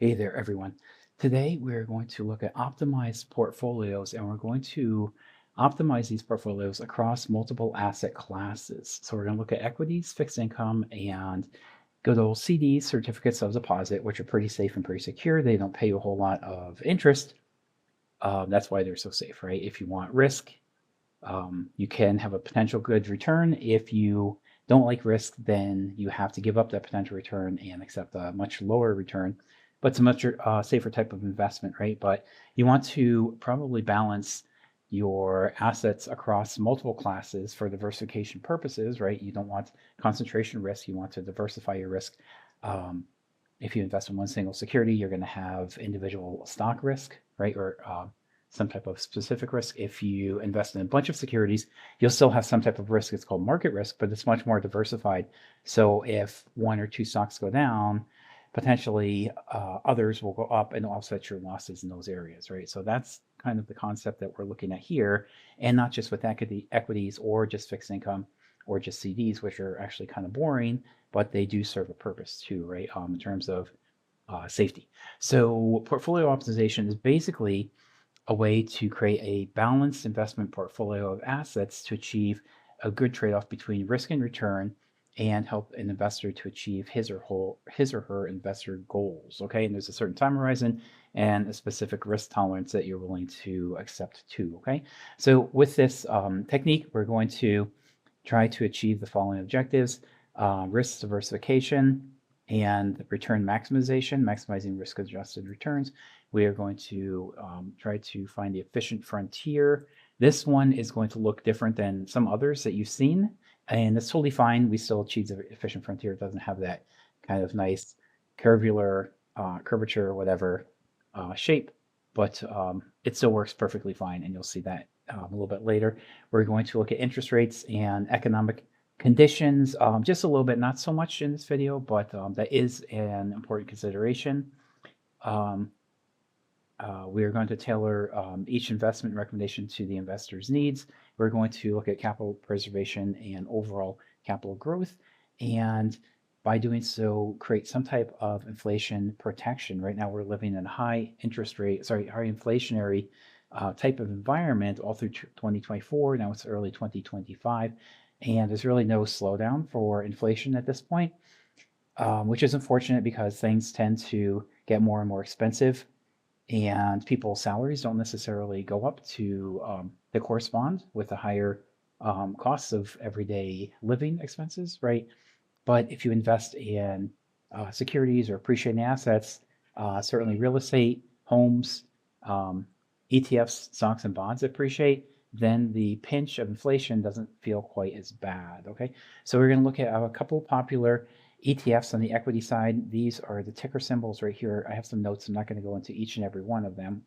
Hey there, everyone. Today, we're going to look at optimized portfolios, and we're going to optimize these portfolios across multiple asset classes. So we're going to look at equities, fixed income, and good old CDs, certificates of deposit, which are pretty safe and pretty secure. They don't pay you a whole lot of interest. That's why they're so safe, right? If you want risk, you can have a potential good return. If you don't like risk, then you have to give up that potential return and accept a much lower return. But it's a much safer type of investment, right? But you want to probably balance your assets across multiple classes for diversification purposes, right? You don't want concentration risk. You want to diversify your risk. Um, if you invest in one single security, you're going to have individual stock risk, right? Or some type of specific risk. If you invest in a bunch of securities, you'll still have some type of risk. It's called market risk, but it's much more diversified. So if one or two stocks go down, potentially others will go up and offset your losses in those areas, right? So that's kind of the concept that we're looking at here, and not just with equities or just fixed income or just CDs, which are actually kind of boring, but they do serve a purpose too, right? In terms of safety. So portfolio optimization is basically a way to create a balanced investment portfolio of assets to achieve a good trade-off between risk and return and help an investor to achieve his or her investor goals. Okay, and there's a certain time horizon and a specific risk tolerance that you're willing to accept too. Okay, so with this technique, we're going to try to achieve the following objectives: risk diversification and return maximization, maximizing risk-adjusted returns. We are going to try to find the efficient frontier. This one is going to look different than some others that you've seen, and it's totally fine. We still achieve the efficient frontier. It doesn't have that kind of nice curvature or whatever shape, but it still works perfectly fine, and you'll see that a little bit later. We're going to look at interest rates and economic conditions, just a little bit, not so much in this video, but that is an important consideration. Um, we are going to tailor each investment recommendation to the investor's needs. We're going to look at capital preservation and overall capital growth, and by doing so, create some type of inflation protection. Right now, we're living in a high inflationary type of environment all through 2024. Now it's early 2025, and there's really no slowdown for inflation at this point, which is unfortunate because things tend to get more and more expensive, and people's salaries don't necessarily go up to that correspond with the higher costs of everyday living expenses, right? But if you invest in securities or appreciating assets, certainly real estate, homes, ETFs, stocks, and bonds appreciate, then the pinch of inflation doesn't feel quite as bad. Okay, so we're going to look at a couple popular ETFs on the equity side. These are the ticker symbols right here. I have some notes. I'm not going to go into each and every one of them.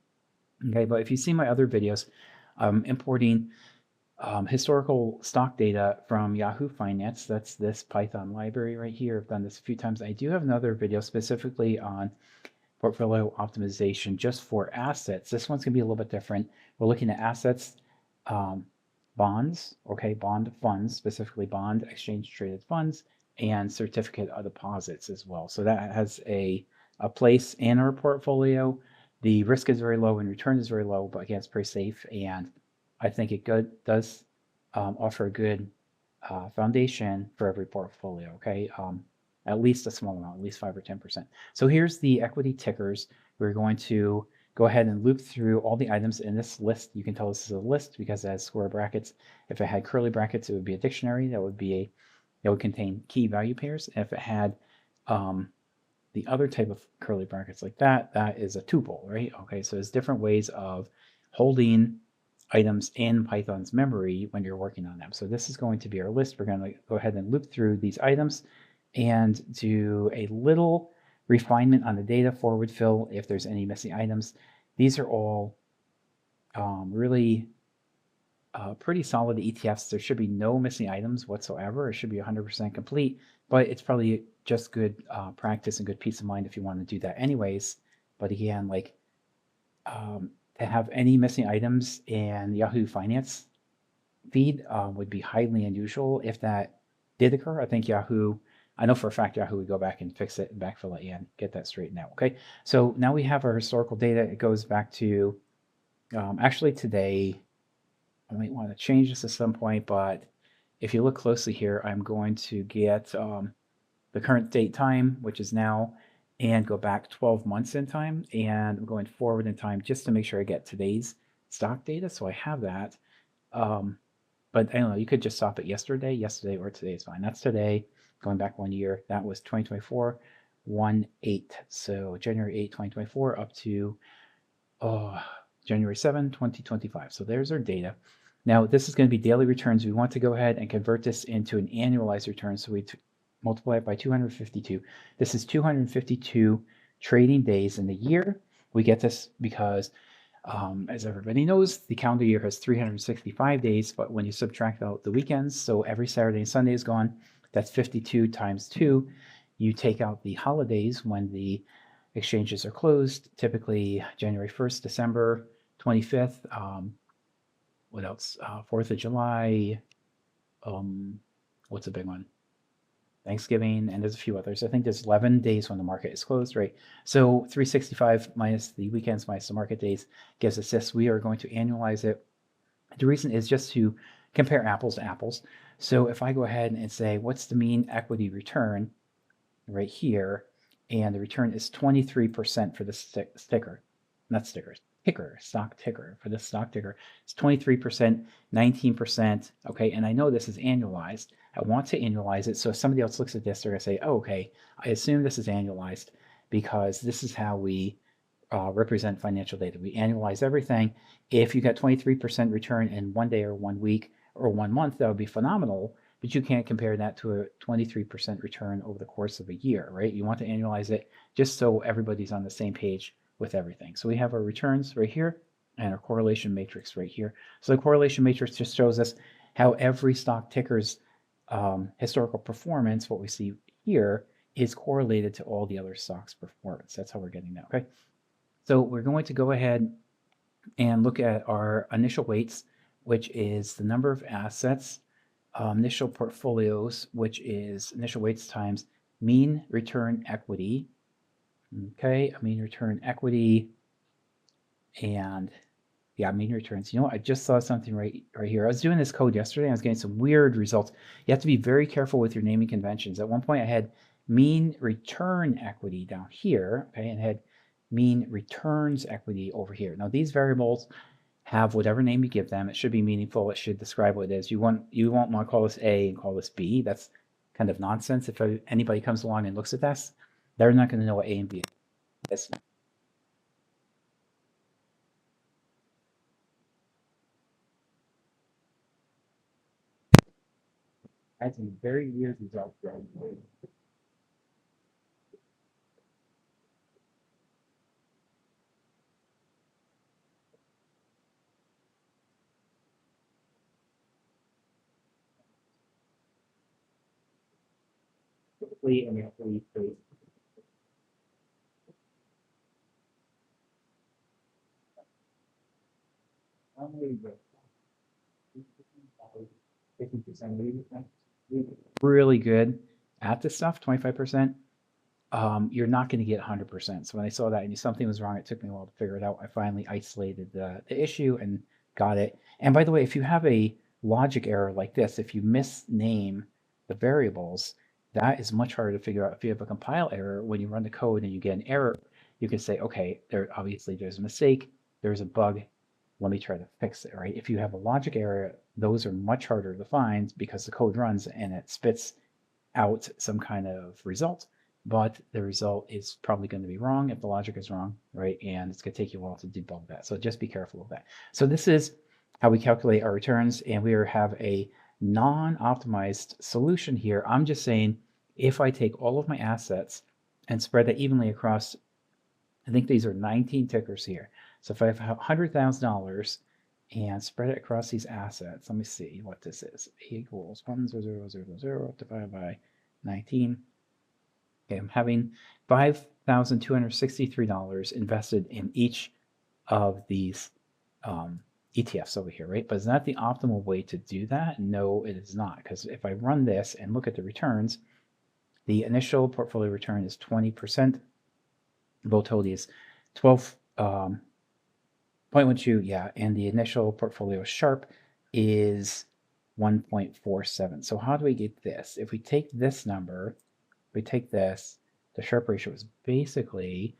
Okay, but if you see my other videos, I'm importing historical stock data from Yahoo Finance. That's this Python library right here. I've done this a few times. I do have another video specifically on portfolio optimization just for assets. This one's going to be a little bit different. We're looking at assets, bonds, okay, bond funds, specifically bond exchange traded funds, and certificate of deposits as well. So that has a place in our portfolio. The risk is very low and return is very low, but again, it's pretty safe, and I think it does offer a good foundation for every portfolio. Okay, at least a small amount, at least 5 or 10%. So here's the equity tickers. We're going to go ahead and loop through all the items in this list. You can tell this is a list because it has square brackets. If it had curly brackets, it would be a dictionary. That would contain key value pairs. If it had the other type of curly brackets like that, that is a tuple, right? Okay, so there's different ways of holding items in Python's memory when you're working on them. So this is going to be our list. We're going to go ahead and loop through these items and do a little refinement on the data, forward fill if there's any missing items. These are all really pretty solid ETFs. There should be no missing items whatsoever. It should be 100% complete, but it's probably just good practice and good peace of mind if you want to do that anyways. But again, like to have any missing items in Yahoo Finance feed would be highly unusual. If that did occur, I think Yahoo I know for a fact Yahoo would go back and fix it and backfill it and get that straightened out. Okay, so now we have our historical data. It goes back to actually today. I might want to change this at some point, but if you look closely here, I'm going to get the current date time, which is now, and go back 12 months in time, and I'm going forward in time just to make sure I get today's stock data. So I have that. But I don't know, you could just stop at yesterday, or today is fine. That's today, going back 1 year. That was 2024, 1/8. So January 8, 2024 up to January 7, 2025. So there's our data. Now, this is going to be daily returns. We want to go ahead and convert this into an annualized return. So we multiply it by 252. This is 252 trading days in the year. We get this because, as everybody knows, the calendar year has 365 days, but when you subtract out the weekends, so every Saturday and Sunday is gone, that's 52 times 2. You take out the holidays when the exchanges are closed, typically January 1st, December 25th. What else? 4th of July. What's a big one? Thanksgiving, and there's a few others. I think there's 11 days when the market is closed, right? So 365 minus the weekends minus the market days gives us this. We are going to annualize it. The reason is just to compare apples to apples. So if I go ahead and say, what's the mean equity return right here? And the return is 23% for the sticker, not stickers, ticker, stock ticker. For the stock ticker, it's 23%, 19%. Okay, and I know this is annualized. I want to annualize it. So if somebody else looks at this, they're going to say, oh, okay, I assume this is annualized because this is how we represent financial data. We annualize everything. If you got 23% return in 1 day or 1 week or 1 month, that would be phenomenal. But you can't compare that to a 23% return over the course of a year, right? You want to annualize it just so everybody's on the same page with everything. So we have our returns right here and our correlation matrix right here. So the correlation matrix just shows us how every stock ticker's historical performance, what we see here, is correlated to all the other stocks' performance. That's how we're getting that, okay? So we're going to go ahead and look at our initial weights, which is the number of assets, initial portfolios, which is initial weights times mean return equity. Okay, mean return equity, and yeah, mean returns. You know what? I just saw something right here. I was doing this code yesterday. I was getting some weird results. You have to be very careful with your naming conventions. At one point, I had mean return equity down here, okay, and had mean returns equity over here. Now, these variables have whatever name you give them. It should be meaningful. It should describe what it is. You won't want to call this A and call this B. That's kind of nonsense. If anybody comes along and looks at this, they're not going to know what A and B is. I had some very weird results. Typically, and actually, really good at this stuff, 25%. You're not going to get 100%. So when I saw that I knew something was wrong, it took me a while to figure it out. I finally isolated the issue and got it. And by the way, if you have a logic error like this, if you misname the variables, that is much harder to figure out. If you have a compile error, when you run the code and you get an error, you can say, okay, there's a mistake, there's a bug, let me try to fix it, right? If you have a logic error, those are much harder to find because the code runs and it spits out some kind of result, but the result is probably going to be wrong if the logic is wrong, right? And it's going to take you a while to debug that. So just be careful of that. So this is how we calculate our returns, and we have a non-optimized solution here. I'm just saying if I take all of my assets and spread that evenly across, I think these are 19 tickers here. So if I have $100,000 and spread it across these assets, let me see what this is. Equals 100,000 divided by 19. Okay, I'm having $5,263 invested in each of these ETFs over here, right? But is that the optimal way to do that? No, it is not. Because if I run this and look at the returns, The initial portfolio return is 20%. Volatility is 12.12, yeah, and the initial portfolio Sharpe is 1.47. So how do we get this? If we take this number, we take this, the Sharpe ratio is basically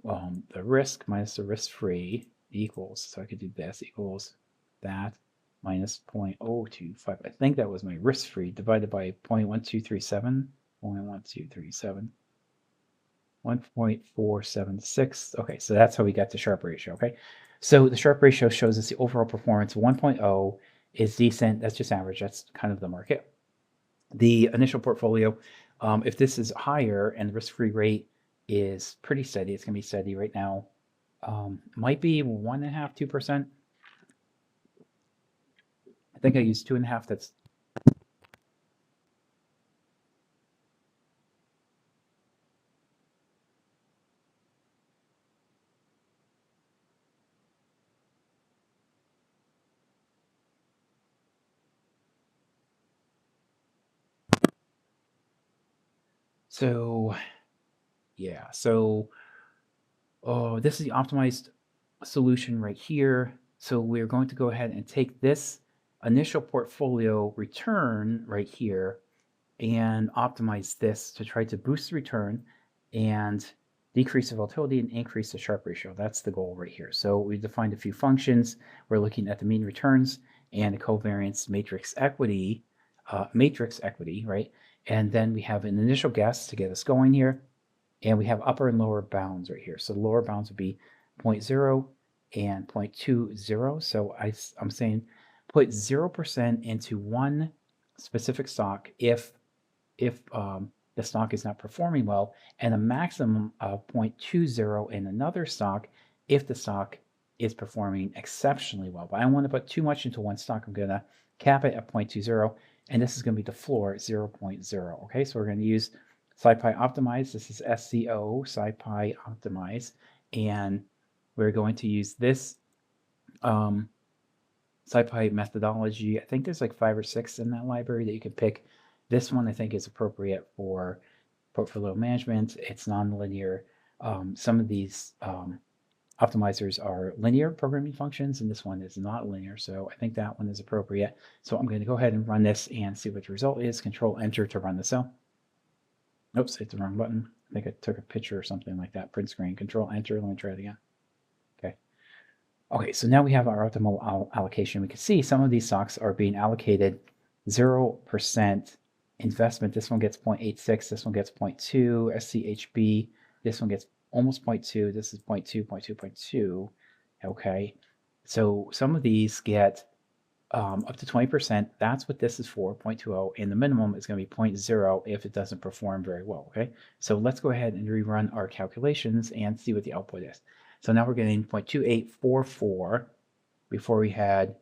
the risk minus the risk-free equals, so I could do this, equals that minus 0.025. I think that was my risk-free divided by 0.1237, 0.1237, 1.476. Okay, so that's how we got the Sharpe ratio, okay? So the Sharpe ratio shows us the overall performance 1.0 is decent. That's just average. That's kind of the market. The initial portfolio, if this is higher and the risk-free rate is pretty steady, it's going to be steady right now, might be 1.5%, 2%. I think I used 2.5. That's so, yeah. So, this is the optimized solution right here. So we're going to go ahead and take this initial portfolio return right here and optimize this to try to boost the return and decrease the volatility and increase the Sharpe ratio. That's the goal right here. So we defined a few functions. We're looking at the mean returns and the covariance matrix equity, right? And then we have an initial guess to get us going here. And we have upper and lower bounds right here. So the lower bounds would be 0.0 and 0.20. So I'm saying put 0% into one specific stock if the stock is not performing well, and a maximum of 0.20 in another stock if the stock is performing exceptionally well. But I don't want to put too much into one stock. I'm going to cap it at 0.20, and this is going to be the floor, 0.0. Okay, so we're going to use SciPy Optimize. This is SCO, SciPy Optimize, and we're going to use this SciPy methodology. I think there's like 5 or 6 in that library that you can pick. This one I think is appropriate for portfolio management. It's nonlinear. Some of these optimizers are linear programming functions, and this one is not linear, so I think that one is appropriate. So I'm going to go ahead and run this and see what the result is. Control Enter to run the cell. Oops, hit the wrong button. I think I took a picture or something like that. Print screen, Control Enter. Let me try it again. Okay, so now we have our optimal allocation. We can see some of these stocks are being allocated 0% investment. This one gets 0.86. This one gets 0.2. SCHB. This one gets almost 0.2. This is 0.2, 0.2, 0.2. Okay, so some of these get up to 20%. That's what this is for, 0.20. And the minimum is going to be 0.0 if it doesn't perform very well. Okay, so let's go ahead and rerun our calculations and see what the output is. So now we're getting 0.2844 before we had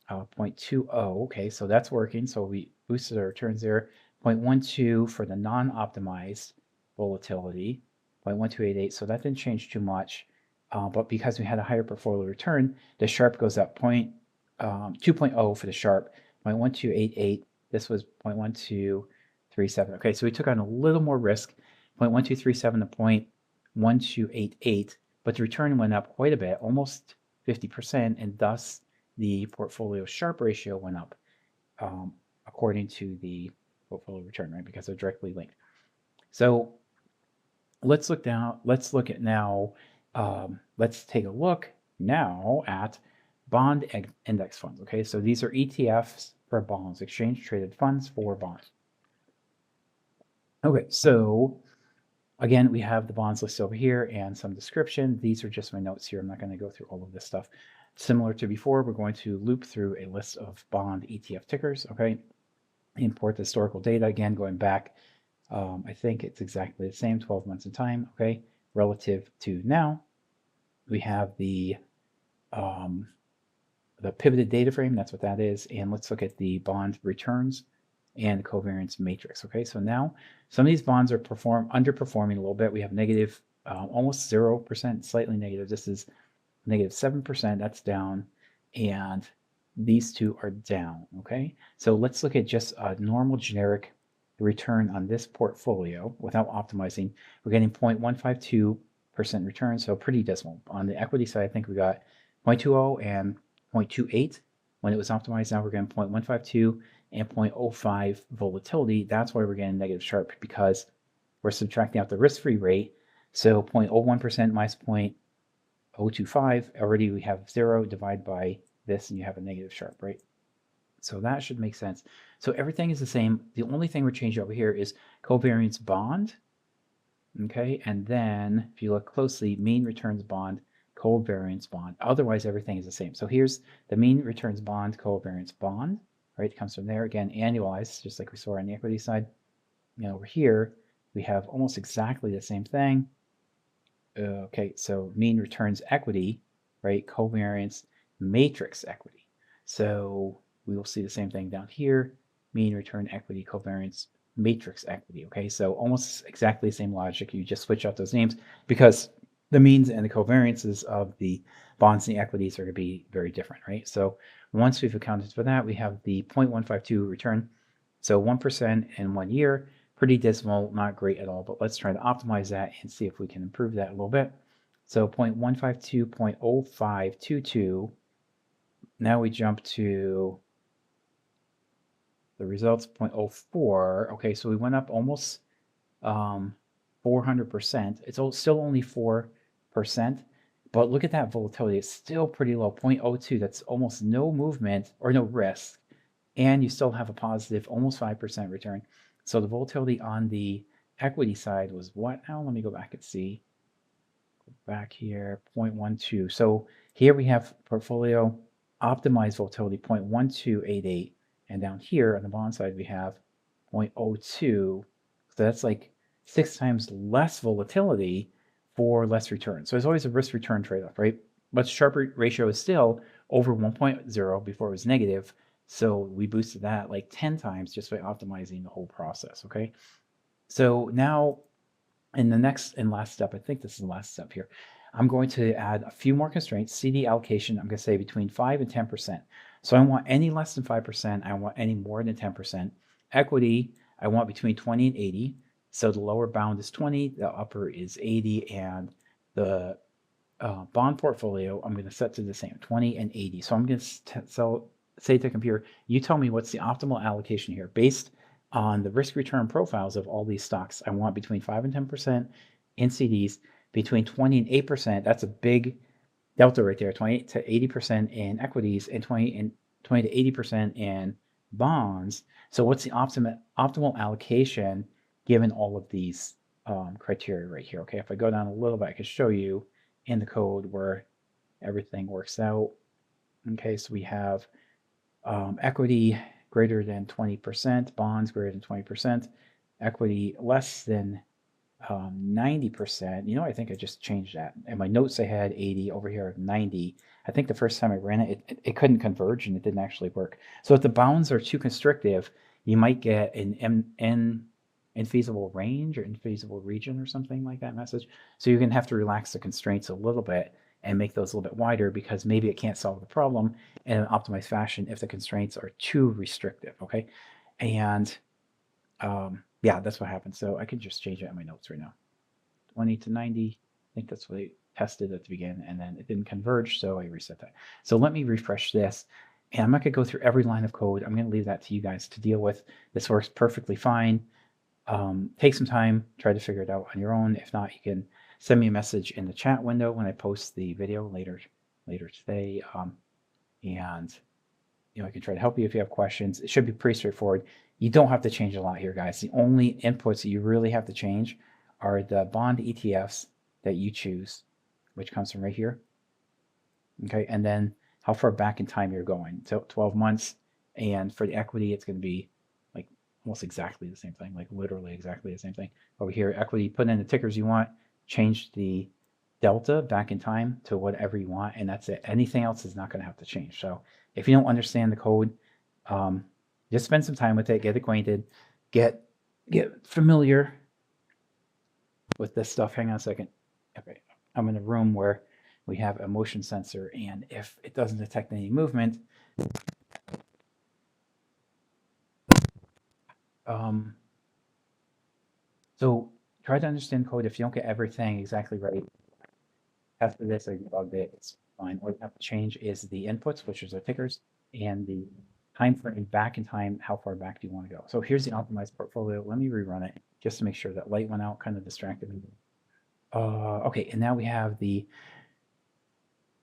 0.20. Okay, so that's working. So we boosted our returns there. 0.12 for the non-optimized volatility, 0.1288. So that didn't change too much. But because we had a higher portfolio return, the Sharpe goes up 2.0 for the Sharpe, 0.1288. This was 0.1237. Okay, so we took on a little more risk, 0.1237 to 0.1288. But the return went up quite a bit, almost 50%, and thus the portfolio Sharpe ratio went up according to the portfolio return, right? Because they're directly linked. So let's take a look now at bond index funds. Okay, so these are ETFs for bonds, exchange traded funds for bonds. Okay, so again, we have the bonds listed over here and some description. These are just my notes here. I'm not going to go through all of this stuff. Similar to before, we're going to loop through a list of bond ETF tickers, okay? Import the historical data, again, going back, I think it's exactly the same, 12 months in time, okay? Relative to now, we have the pivoted data frame, that's what that is, and let's look at the bond returns and covariance matrix. Okay, so now some of these bonds are underperforming a little bit. We have negative, almost 0%, slightly negative. This is negative 7%, that's down, and these two are down. Okay, so let's look at just a normal generic the return on this portfolio without optimizing, we're getting 0.152% return, so pretty dismal. On the equity side, I think we got 0.20 and 0.28 when it was optimized. Now we're getting 0.152 and 0.05 volatility. That's why we're getting negative Sharpe, because we're subtracting out the risk-free rate. So 0.01% minus 0.025, already we have 0, divide by this, and you have a negative Sharpe, right? So that should make sense. So everything is the same. The only thing we're changing over here is covariance bond. Okay, and then if you look closely, mean returns bond, covariance bond. Otherwise, everything is the same. So here's the mean returns bond, covariance bond, right? It comes from there. Again, annualized, just like we saw on the equity side. And over here, we have almost exactly the same thing. Okay, so mean returns equity, right? Covariance matrix equity. So we will see the same thing down here, mean return equity, covariance matrix equity. Okay, so almost exactly the same logic. You just switch out those names because the means and the covariances of the bonds and the equities are going to be very different, right? So once we've accounted for that, we have the 0.152 return. So 1% in 1 year, pretty dismal, not great at all, but let's try to optimize that and see if we can improve that a little bit. So 0.152, 0.0522. Now we jump to the results, 0.04. Okay, so we went up almost 400%. It's still only 4%, but look at that volatility. It's still pretty low, 0.02. That's almost no movement or no risk, and you still have a positive almost 5% return. So the volatility on the equity side was what now? Let me go back and see. Go back here, 0.12. So here we have portfolio optimized volatility, 0.1288. And down here on the bond side, we have 0.02. So that's like 6 times less volatility for less return. So there's always a risk return trade-off, right? But Sharpe ratio is still over 1.0 before it was negative. So we boosted that like 10 times just by optimizing the whole process, okay? So now in the next and last step, I think this is the last step here, I'm going to add a few more constraints. CD allocation, I'm going to say between 5 and 10%. So I want any less than 5%. I want any more than 10%. Equity, I want between 20 and 80. So the lower bound is 20, the upper is 80, and the bond portfolio, I'm going to set to the same, 20 and 80. So I'm going to say to the computer, you tell me what's the optimal allocation here based on the risk return profiles of all these stocks. I want between 5 and 10% in CDs, between 20 and 8%. That's a big delta right there, 20 to 80% in equities and 20 to 80% in bonds. So what's the optimal allocation given all of these criteria right here? Okay, if I go down a little bit, I can show you in the code where everything works out. Okay, so we have equity greater than 20%, bonds greater than 20%, equity less than 90%. You know, I think I just changed that. In my notes, I had 80, over here 90. I think the first time I ran it, it couldn't converge and it didn't actually work. So if the bounds are too constrictive, you might get an infeasible range or infeasible region or something like that message. So you're going to have to relax the constraints a little bit and make those a little bit wider because maybe it can't solve the problem in an optimized fashion if the constraints are too restrictive, okay? And yeah, that's what happened. So I can just change it in my notes right now. 20 to 90, I think that's what I tested at the beginning, and then it didn't converge, so I reset that. So let me refresh this, and I'm not going to go through every line of code. I'm going to leave that to you guys to deal with. This works perfectly fine. Take some time, try to figure it out on your own. If not, you can send me a message in the chat window when I post the video later today, and you know, I can try to help you if you have questions. It should be pretty straightforward. You don't have to change a lot here, guys. The only inputs that you really have to change are the bond ETFs that you choose, which comes from right here. Okay, and then how far back in time you're going. So 12 months, and for the equity, it's going to be like almost exactly the same thing, like literally exactly the same thing. Over here, equity, put in the tickers you want, change the delta back in time to whatever you want, and that's it. Anything else is not going to have to change. So if you don't understand the code, just spend some time with it, get acquainted, get familiar with this stuff. Hang on a second. Okay, I'm in a room where we have a motion sensor, and if it doesn't detect any movement, So try to understand code. If you don't get everything exactly right, after this, or you bugged it, it's fine. What you have to change is the inputs, which is the tickers, and the time frame back in time. How far back do you want to go? So here's the optimized portfolio. Let me rerun it just to make sure that light went out, kind of distracted me. Okay, and now we have the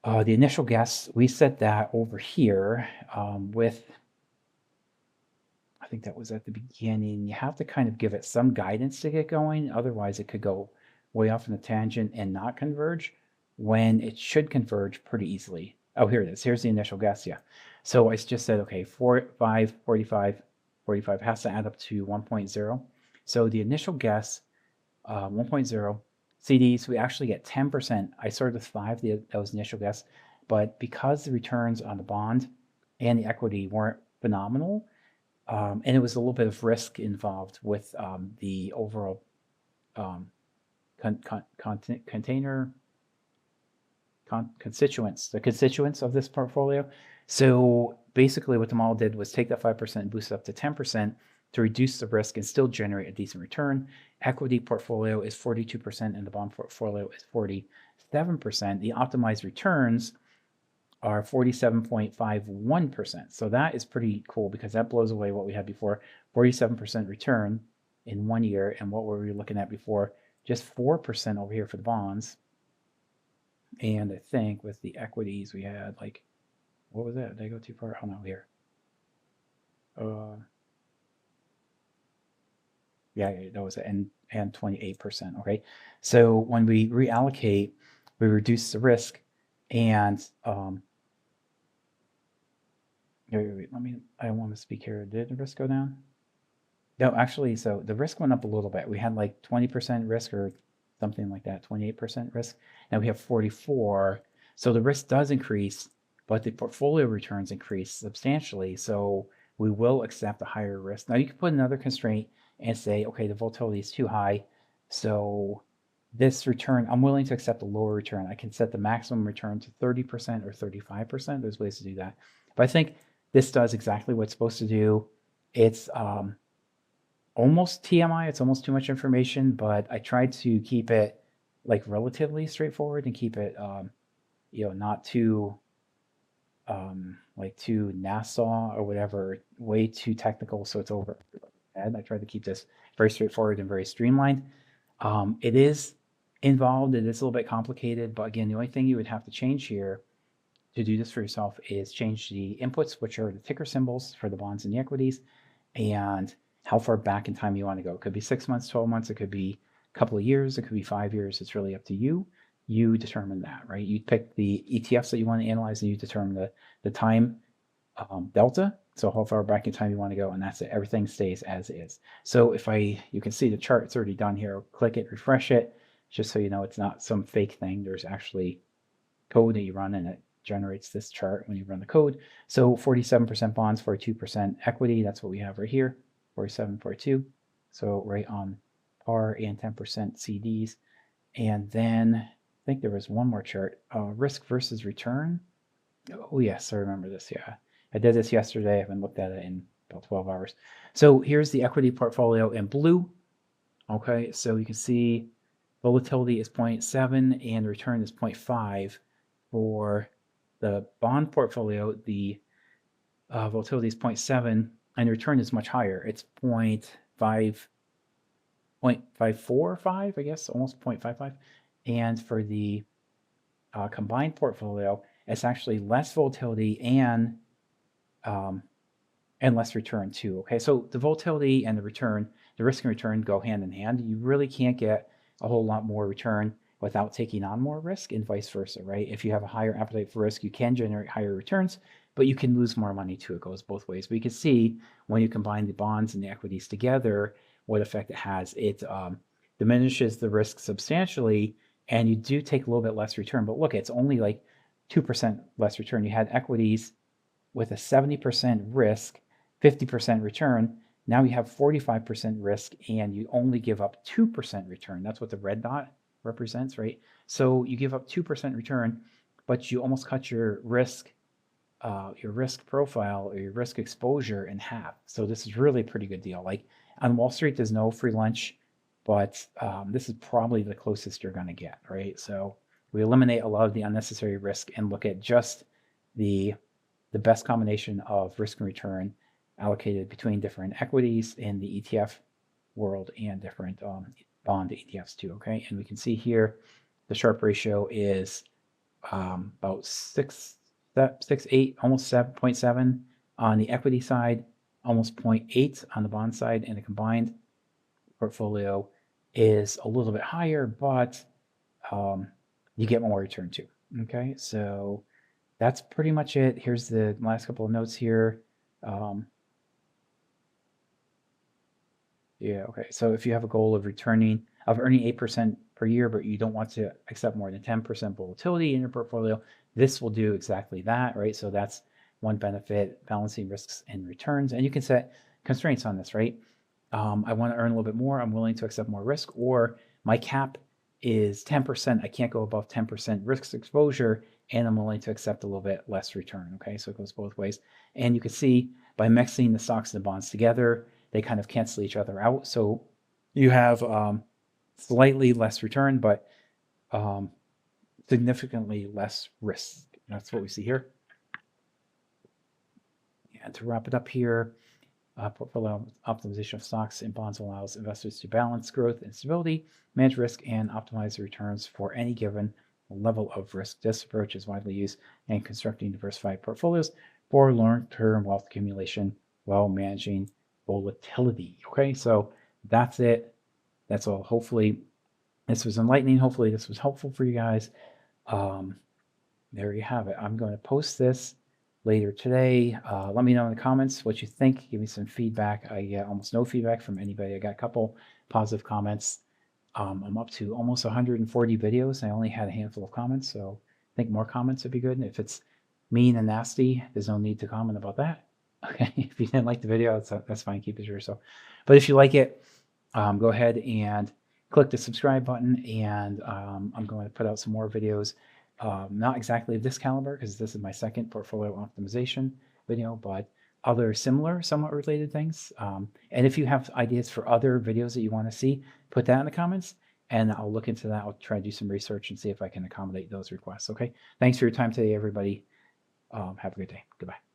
initial guess. We set that over here with, I think that was at the beginning. You have to kind of give it some guidance to get going. Otherwise, it could go way off in a tangent and not converge when it should converge pretty easily. Oh, here it is. Here's the initial guess. Yeah. So I just said, okay, 45, 45, 45 has to add up to 1.0. So the initial guess, 1.0 CDs, we actually get 10%. I started with 5, that was initial guess. But because the returns on the bond and the equity weren't phenomenal, and it was a little bit of risk involved with the overall constituents, the constituents of this portfolio. So basically what the model did was take that 5% and boost it up to 10% to reduce the risk and still generate a decent return. Equity portfolio is 42% and the bond portfolio is 47%. The optimized returns are 47.51%. So that is pretty cool because that blows away what we had before, 47% return in 1 year. And what were we looking at before? Just 4% over here for the bonds. And I think with the equities, we had like, what was that? Did I go too far? Oh no, here. Yeah, that was it. And 28%. Okay. So when we reallocate, we reduce the risk and wait, I don't want to speak here. Did the risk go down? No, actually, so the risk went up a little bit. We had like 20% risk or something like that, 28% risk. Now we have 44. So the risk does increase, but the portfolio returns increase substantially. So we will accept a higher risk. Now you can put another constraint and say, okay, the volatility is too high. So this return, I'm willing to accept a lower return. I can set the maximum return to 30% or 35%. There's ways to do that. But I think this does exactly what it's supposed to do. It's almost TMI. It's almost too much information, but I tried to keep it like relatively straightforward and keep it, not too like too Nassau or whatever, way too technical. So it's over. And I tried to keep this very straightforward and very streamlined. It is involved. It is a little bit complicated, but again, the only thing you would have to change here to do this for yourself is change the inputs, which are the ticker symbols for the bonds and the equities, and how far back in time you want to go. It could be 6 months, 12 months, it could be a couple of years, it could be 5 years. It's really up to you. You determine that, right? You pick the ETFs that you want to analyze and you determine the time delta. So how far back in time you want to go, and that's it. Everything stays as is. So you can see the chart, it's already done here. I'll click it, refresh it, just so you know it's not some fake thing. There's actually code that you run and it generates this chart when you run the code. So 47% bonds, 42% equity. That's what we have right here, 47, 42. So right on par, and 10% CDs. And then I think there was one more chart, risk versus return. Oh yes, I remember this. Yeah, I did this yesterday. I haven't looked at it in about 12 hours. So here's the equity portfolio in blue. Okay, so you can see volatility is 0.7 and return is 0.5. For the bond portfolio, the volatility is 0.7 and the return is much higher. It's 0.545, I guess, almost 0.55. And for the combined portfolio, it's actually less volatility and less return too. Okay, so the volatility and the return, the risk and return go hand in hand. You really can't get a whole lot more return without taking on more risk, and vice versa, right? If you have a higher appetite for risk, you can generate higher returns, but you can lose more money too. It goes both ways. But you can see when you combine the bonds and the equities together, what effect it has. It diminishes the risk substantially, and you do take a little bit less return. But look, it's only like 2% less return. You had equities with a 70% risk, 50% return. Now you have 45% risk and you only give up 2% return. That's what the red dot represents, right? So you give up 2% return, but you almost cut your risk profile or your risk exposure in half. So this is really a pretty good deal. Like on Wall Street, there's no free lunch. but this is probably the closest you're going to get, right? So we eliminate a lot of the unnecessary risk and look at just the best combination of risk and return allocated between different equities in the ETF world and different bond ETFs too, okay? And we can see here the Sharpe ratio is about 6.8, almost 7.7 on the equity side, almost 0.8 on the bond side, and the combined portfolio is a little bit higher, but you get more return too. Okay, so that's pretty much it. Here's the last couple of notes here. Yeah, okay. So if you have a goal of earning 8% per year, but you don't want to accept more than 10% volatility in your portfolio, this will do exactly that, right? So that's one benefit, balancing risks and returns. And you can set constraints on this, right? I want to earn a little bit more. I'm willing to accept more risk, or my cap is 10%. I can't go above 10% risk exposure, and I'm willing to accept a little bit less return. Okay, so it goes both ways. And you can see by mixing the stocks and the bonds together, they kind of cancel each other out. So you have slightly less return, but significantly less risk. That's what we see here. And to wrap it up here, portfolio optimization of stocks and bonds allows investors to balance growth and stability, manage risk, and optimize the returns for any given level of risk. This approach is widely used in constructing diversified portfolios for long-term wealth accumulation while managing volatility. Okay, so that's it. That's all. Hopefully this was enlightening. Hopefully this was helpful for you guys. There you have it. I'm going to post this later today. Let me know in the comments what you think. Give me some feedback. I get almost no feedback from anybody. I got a couple positive comments. I'm up to almost 140 videos. I only had a handful of comments, so I think more comments would be good. And if it's mean and nasty, there's no need to comment about that. Okay, if you didn't like the video, that's fine. Keep it to yourself. But if you like it, go ahead and click the subscribe button, and I'm going to put out some more videos. Not exactly of this caliber, because this is my second portfolio optimization video, but other similar, somewhat related things. And if you have ideas for other videos that you want to see, put that in the comments, and I'll look into that. I'll try to do some research and see if I can accommodate those requests. Okay. Thanks for your time today, everybody. Have a good day. Goodbye.